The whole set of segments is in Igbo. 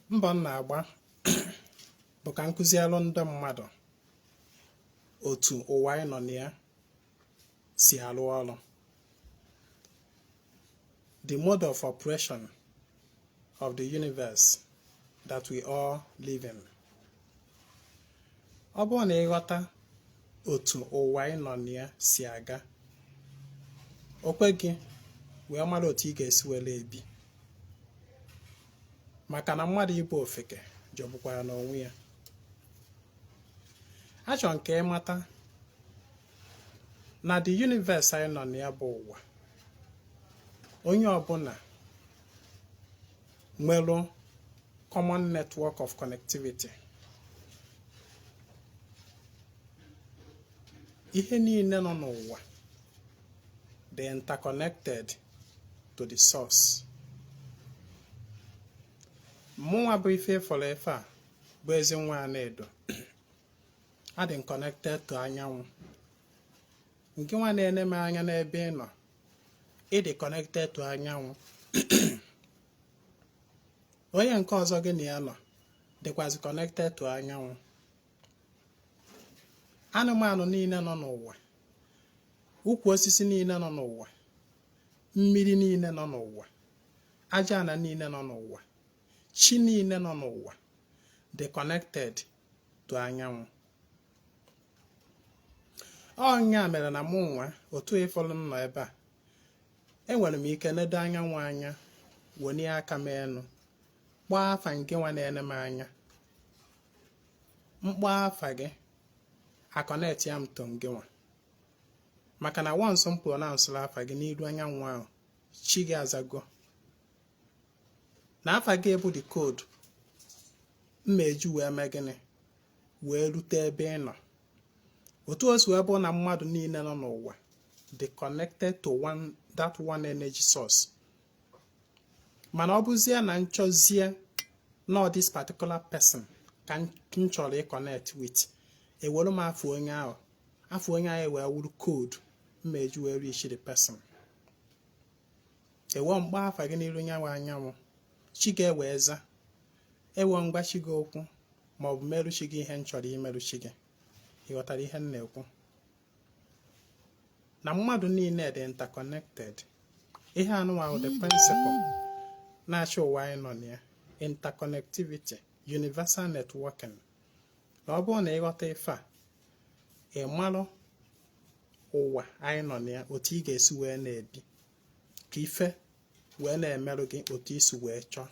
mbọ m na-agba bụ ka nkụzielụ ndị mmadụ otu ụwa anyị nọ na ya si arụ ọrụ, the mode of operation of the universe that we all live in. Ọ bụrụ na ịghọta otu ụwa anyị nọ na ya si aga, okwe gị wee mara otu ị ga-esi were ebi, maka na mmadụ ịbụ ofeke jọgbukwara n'onwe ya. Achọ nke ịmata na the universe anyị nọ na ya bụ ụwa, onye ọbụla nwere common network of connectivity. Ihe niile nọ n'ụwa dị interconnected to the source. Mụnwa bụ ife fọrọ efe a bụ ezi nwa Anedo adị connected to anyanwụ. Nke nwa na-ene m anya n'ebe ị nọ, ịdị connected to anyanwụ. Onye nke ọzọ gị na ya nọ dịkwazị connected to anyanwụ. Anụmanụ niile nọ n'ụwa, ukwu osisi niile nọ n'ụwa, mmiri niile nọ n'ụwa, aja ana niile nọ n'ụwa, chi niile nọ n'ụwa dị connected to anyanwụ. Ọnya mere na mụ nwa otu ịfọrọ m nọ ebe a, enwere m ike nedo anyanwụ anya, wenie aka m enu, kpọọ afa nke nwa na-ene m anya. Mkpọ afa gị akọneti ya m to gị nwa, maka na once m pronounce afa gị n'iru anyanwụ ahụ, chi gị azago. Na afa gị bụ the code mmeju wee mee gịnị wee rute ebe ị nọ. Otu o si wee bụ na mmadụ niile nọ n'ụwa dị connected to that one energy source. Mana ọ bụzie na nchọzie not this particular person ka m chọrọ ịconnect with, ewere m afọ onye ahụ, afọ onye ahụ wee wuru code mmeju wee reach the person. Ewe mgba afa gị n'iru nyanwụ anyanwụ, chi ga-ewe eza. Ewe mgbachi gị okwu maọbụ merụchi gị ihe m chọrọ imerụchi gị. Ịghọtara ihe m na-ekwu? Na mmadụ niile dị interconnected. Ihe anụnwa ahụ the principle na-achị ụwa anyị nọ na ya, interconnectivity, universal networking. Na ọ bụrụ na ịghọta ife a, ị marụ ụwa anyị nọ na ya, otu ị ga-esi wee na-ebi, ka ife wee na-emerụ gị otu isi wee chọọ.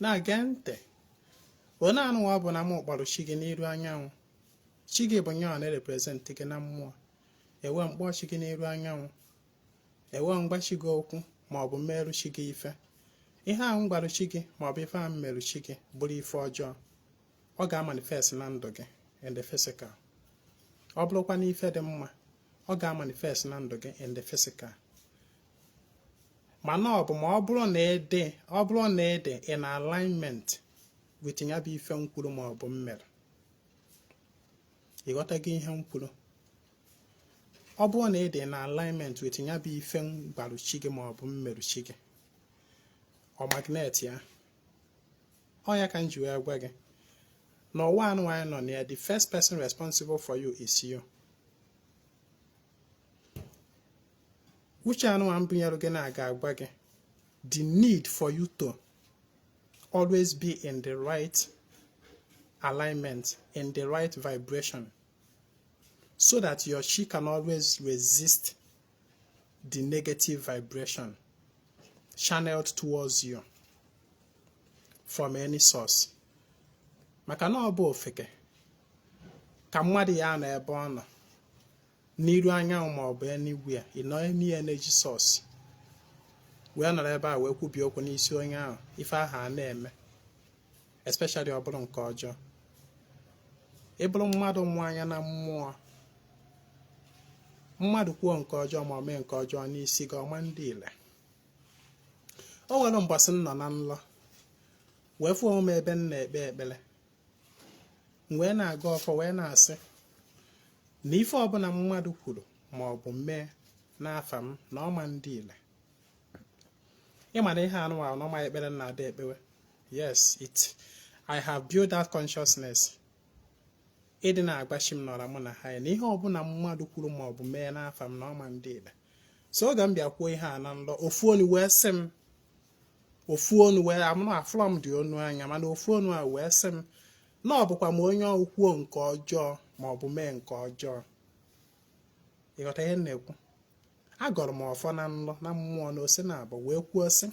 Na-ege ntị, onye anụnwa bụ na mụ kpọrọ chi gị n'iru anyanwụ. Chi gị bụ nye ọ na-represent gị na mmụọ. Ewe mkpọ chi gị n'iru anyanwụ, ewe mgbachi gị okwu maọbụ mmerụ chi gị ife. Ihe ahụ mgbarụ chi gị maọbụ ife ahụ mmerụ chi gị bụrụ ife ọjọọ, ọ ga-amanifest na ndụ gị in the physical. Ọ bụrụkwa na ife dị mma, ọ ga-amanifest na ndụ gị in the physical. Mana ọ bụ ma ọ bụrụ na ị dị in alignment with ya bụ ife nkwuru maọbụ mmerụ. Ịghọta gị ihe nkwuru? Ọ bụrụ na ị dị na alignment with ya bụ ife mgbarụ chi gị maọbụ mmerụ chi gị, ọ magnet ya. Ọ ya ka m ji wee gwa gị n'ụwa anụ anyị nọ na ya, the first person responsible for you is you. Uche anụ a m bunyere gị na-aga agwa gị the need for you to always be in the right alignment, in the right vibration, so that your chi can always resist the negative vibration channeled towards you from any source. Maka na ọ bụ ofeke ka mmadụ ya nọ ebe ọ nọ n'iru anyanwụ maọbụ anywhere, ịnọ any energy source, wee nọrọ ebe a wee kwubi okwu n'isi onye ahụ, ife ahụ a na-eme, especially ọ bụrụ nke ọjọọ. Ị bụrụ mmadụ mmụọ anya na mmụọ, mmadụ kwuo nke ọjọọ ma ọ mee nke ọjọọ n'isi gị, ọma ndị ile. O nwere mbọsị m nọ na nlọ, wee fụọ m ebe m na-ekpe ekpere, wee na-aga ọfọ wee na-asị na ife ọbụla mmadụ kwuru maọbụ mee n'afa m na ọma ndị ile. Ịma na ihe anụmanụ ọma ekpere na-ada ekpewe Yes, I have built that consciousness. Ịdị na-agbachi m nọrọ mụ na ha ya na ihe ọbụla mmadụ kwuru ma ọ bụ mee n'afa m na ọma ndị ile. So oge m bịa kwuo ihe a na nlọ, ofu onu wee sị m, ofu onu wee amụrụ afụrọ m dị onu anya, mana ofu onu a wee sị m na ọ bụkwa m onye okwuo nke ọjọọ ma ọ bụ mee nke ọjọọ. Ịghọta ihe m na-ekwu? Agọrọ m ọfọ na nlọ na mmụọ na ose na abụ wee kwuo sị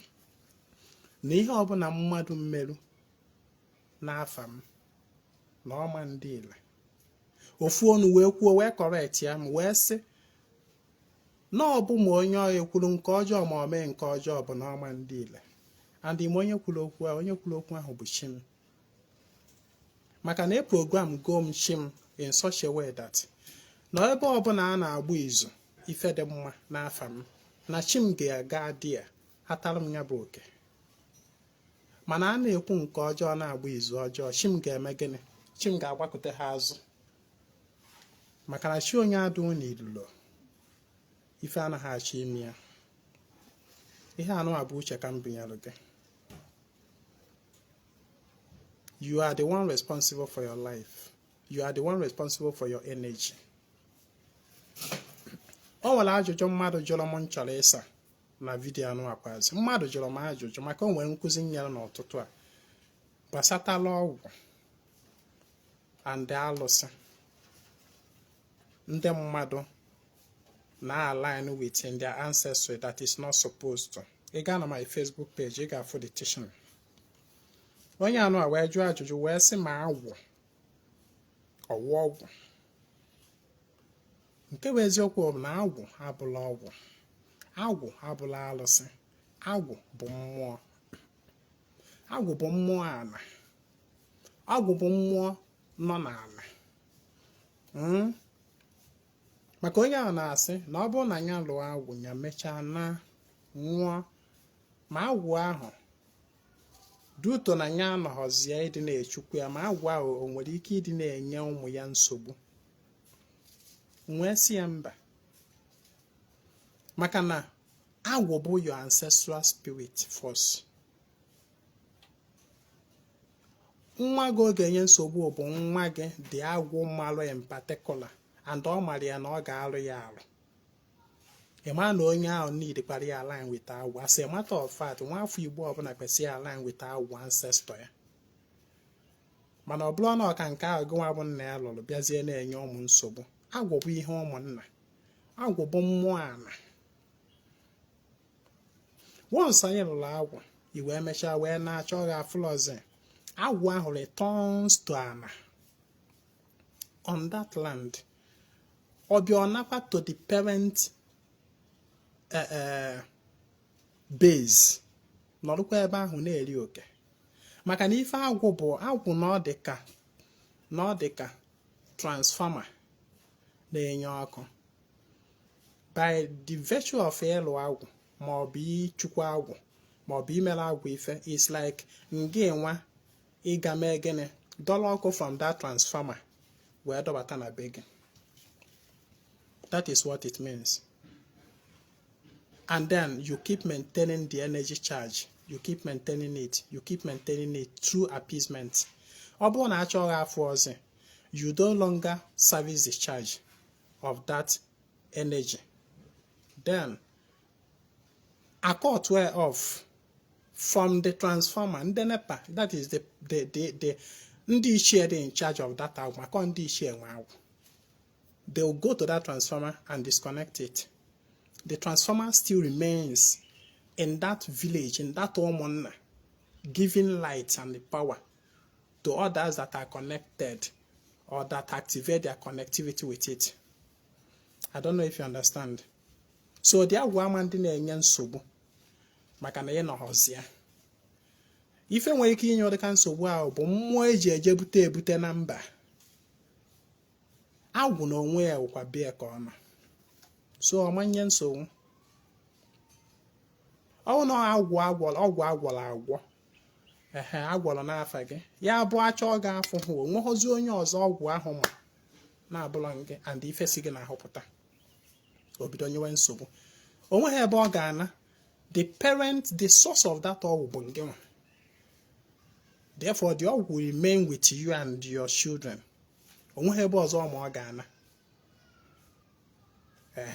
na ihe ọbụla mmadụ mmerụ n'afa m na ọma ndị ile. Ofu onu wee kwuo wee correct ya m wee sị na ọ bụ m onye ọya ekwuru nke ọjọọ ma ọ mee nke ọjọọ bụ na ọma ndị ile. And ime onye kwuru okwu ahụ bụ Chim. Maka na program go m Chim in such a way that na ebe ọbụla a na-agba izu ife dị mma n'afa m na Chim ga-aga dị ya atara m ya bụ oke. Mana a na-ekwu nke ọjọọ na-agba izu ọjọọ, Chim ga-eme gịnị? Chim ga-agbakọta ha azụ. Maka na chi onye adụ n'ilulo ife anaghị achọ ime ya. Ihe anụ abụ uche ka m binyere gị. You are the one responsible for your life. You are the one responsible for your energy. O nwere ajụjụ mmadụ jụrụ m nchọrọ ịsa na vidiyo anụ akwazi. Mmadụ jụrụ m ajụjụ maka o nwere nkụzi nyere n'ụtụtụ a gbasatala ọgwụ and alụsị ndị mmadụ na-align with in their ancestry that is not supposed to. Ị gaa na my Facebook page, ị ga-afụ the teaching. Onye anụ a wee jụọ ajụjụ wee sị ma agwụ ọwụ ọgwụ. Nke bụ eziokwu bụ na agwụ abụla ọgwụ. Agwụ abụla alụsị. Agwụ bụ mmụọ. Agwụ bụ mmụọ ala. Agwụ bụ mmụọ nọ n'ala. Maka onye ahụ na-asị na ọ bụrụ na ya lụọ agwụ ya mechaa na nwụọ, ma agwụ ahụ duto na ya anọghọzie ịdị na-echukwu ya, ma agwụ ahụ o nwere ike ịdị na-enye ụmụ ya nsogbu. Nwee si ya mba. Maka na agwụ bụ your ancestral spirit force. Nwa gị oge nye nsogbu bụ nwa gị dị agwụ malụ in particular, and ọ mara ya na ọ ga-alụ ya alụ. Ịma na onye ahụ nidikwara ya align with agwụ. As a matter of fact, nwa afọ Igbo ọbụla kwesịrị align with agwụ ancestor ya. Mana ọ bụrụ na ọka nke ahụ gị nwa bụ nna ya lụrụ bịazie na-enye ụmụ nsogbu. Agwụ bụ ihe ụmụnna. Agwụ bụ mmụọ ana. Once anyị lụrụ agwụ, i wee mechaa wee na-achọ gị afụlọzi, agwụ ahụ returns to ana. On that land, ọ bịa ọ nakwa to the parent base, nọrụkwa ebe ahụ na-eri oke. Maka na ife agwụ bụ agwụ na ọ dịka transformer na-enye ọkụ. By the virtue of ịlụ agwụ ma ọ bụ ịchụkwa agwụ ma ọ bụ imere agwụ ife, is like nga nwa ịga mee gịnị dọla ọkụ from that transformer wee dọbata na be gị. That is what it means. And then you keep maintaining the energy charge. You keep maintaining it. You keep maintaining it through appeasement. Ọ bụrụ na achọghị afọ ọzọ, you no longer service the charge of that energy. Then, a cut off from the transformer, ndị NEPA, that is the ndị ichie dị in charge of that agwụ, maka ndị ichie nwe agwụ. They will go to that transformer and disconnect it. The transformer still remains in that village, in that woman, giving light and the power to others that are connected or that activate their connectivity with it. I don't know if you understand. So the agwụ ama ndị na-enye nsogbu maka na ị nọghọzi ya. Ife nwere ike inye ụdịka nsogbu ahụ bụ mmụọ eji eje ebute na mba. Agwụ na onwe ya wụkwa bịa ka ọ nọ. So ọmanye nsogbu. Ọ na ọgwụ agwọrọ agwọ. Agwọrọ n'afa gị. Ya bụ achọ ga afụ hụ onweghọzi onye ọzọ ọgwụ ahụ ma na-abụla gị and ife si gị na-ahụpụta. Obido nyewe nsogbu. Onweghị ebe ọ ga-ana. The source of that ọgwụ bụ gị nwa. Therefore, the ọgwụ will remain with you and your children. Onwe ebe ọzọ ma ọ ga-ana.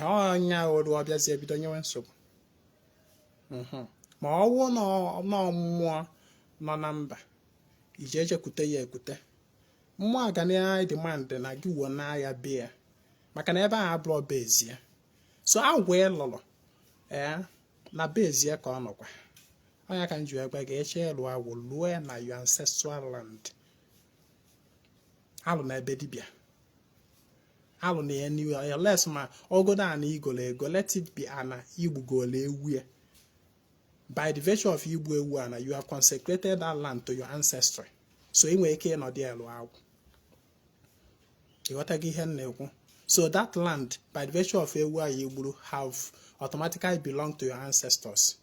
Onye oru ọbịazi ebido nyewe nsogbu. Ma ọ wụ na mmụọ nọ na mba, ije ejekwute ya ekwute. Mmụọ ga na demand na gị wuo na ya bịa. Maka na ebe a abụọ bezie. So agwụ ịlụlụ na bezie ka ọ nọkwa. Onye ka nju egbe ga-eche elu agwụ lue na your ancestral land. Alụ na ebe dibịa. Alụ na anywhere unless ma ogodo ana igolo ego, let it be ana igbugolo ewu ya. By the virtue of igbu ewu ana, you have consecrated that land to your ancestry. So inwe ike nọ dị elu agwụ. Ịghọtaghị ihe m na-ekwu? So that land, by the virtue of ewu a igburu, have automatically belong to your ancestors.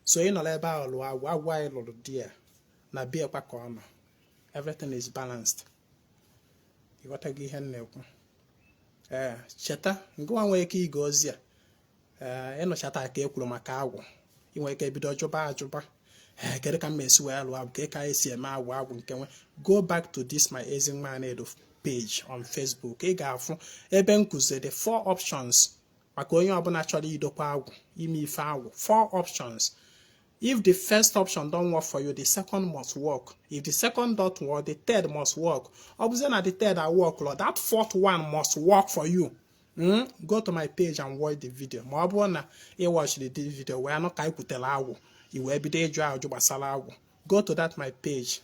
So ị nọ ebe ahụ lụọ agwụ, agwụ anyị lụrụ di na bịa kwa ka ọ nọ. Everything is balanced. Ịghọtaghị ihe m na-ekwu? Cheta, ngwa nwere ike ige ozi a. Ịnụchata ka ekwuru maka agwụ. Ị nwere ike bido ajụba. Kedu ka m esi wee lụọ agwụ? Ka esi eme agwụ nke nwe. Go back to this my Ezinwa Anedo page on Facebook. Ị ga-afụ ebe nkụziri the 4 options maka onye ọbụla chọrọ idokwa agwụ, ime ife agwụ. 4 options. If the first option don't work for you, the second must work. If the second don't work, the third must work. Obviously, the third will work, Lord. That 4th one must work for you. Go to my page and watch the video. Ma ọ bụrụ na ị watch the video, wee anọ ka ikwutela agwụ, i wee bido ịjụ ajụ gbasara agwụ. Go to that my page,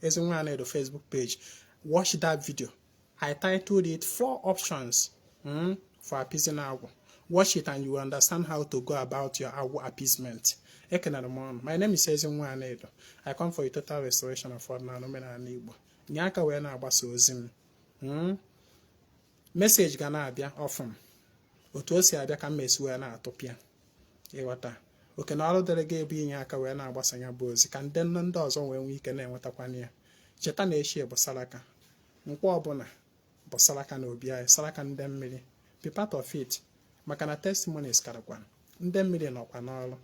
Ezinwa Anedo Facebook page. Watch that video. I titled it 4 options for appeasing agwụ. Watch it and you will understand how to go about your agwụ appeasement. My name is Ezinwa Anedo. I come for a total restoration of ọdịnala omenala Igbo. Nye aka wee na-agbasa ozi m. Message ga na-abịa often. Otu o si abịa ka m esi wee na-atụpịa. Ịghọta. Oke na ọrụ dịrị gị ebe inye aka wee na-agbasa ya bụ ozi ka ndị ọzọ wee nwee ike na-enwetakwana ya. Cheta na echi bụ Salaka. Nkwa ọbụla bụ Salaka na obi anyị, Salaka ndị mmiri. Be part of it. Maka na testimonies karakwa. Ndị mmiri nọkwa n'ọrụ.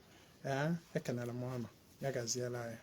Ekenere m ọnụ. Ya gaziela ya.